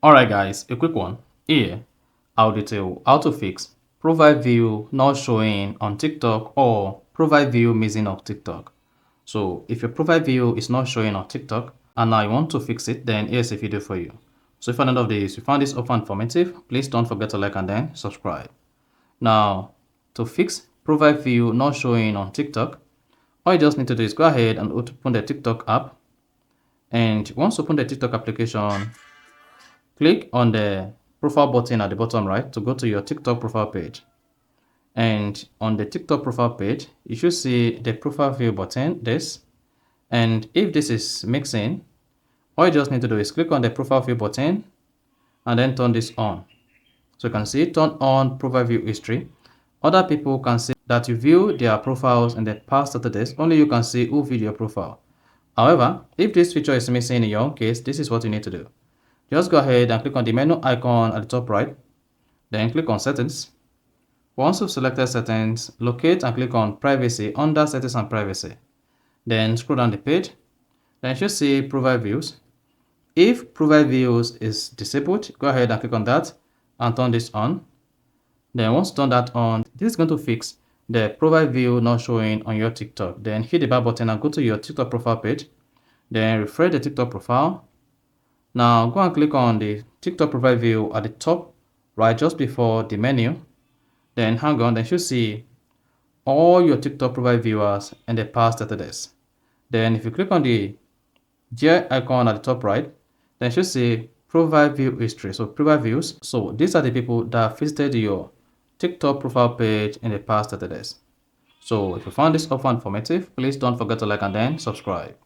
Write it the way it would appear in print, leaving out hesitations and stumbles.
Alright guys, a quick one. Here, I'll detail how to fix profile view not showing on TikTok or profile view missing on TikTok. So if your profile view is not showing on TikTok and now you want to fix it, then here's a video for you. So if at the end of this you found this offer informative, please don't forget to like and then subscribe. Now, to fix profile view not showing on TikTok, all you just need to do is go ahead and open the TikTok app. And once you open the TikTok application, click on the profile button at the bottom right to go to your TikTok profile page. And on the TikTok profile page, you should see the profile view button, this. And if this is mixing, all you just need to do is click on the profile view button and then turn this on. So you can see turn on profile view history. Other people can see that you view their profiles in the past 30 days. Only you can see who viewed your profile. However, if this feature is missing in your own case, this is what you need to do. Just go ahead and click on the menu icon at the top right, then click on settings. Once you've selected settings, locate and click on privacy under settings and privacy. Then scroll down the page, then you should see profile views. If profile views is disabled, go ahead and click on that and turn this on. Then once you turn that on, this is going to fix the profile view not showing on your TikTok. Then hit the back button and go to your TikTok profile page, then refresh the TikTok profile. Now go and click on the TikTok profile view at the top right just before the menu. Then hang on, then you should see all your TikTok profile viewers in the past 30 days. Then if you click on the gear icon at the top right, then you should see profile view history. So profile views. So these are the people that visited your TikTok profile page in the past 30 days. So if you found this offer informative, please don't forget to like and then subscribe.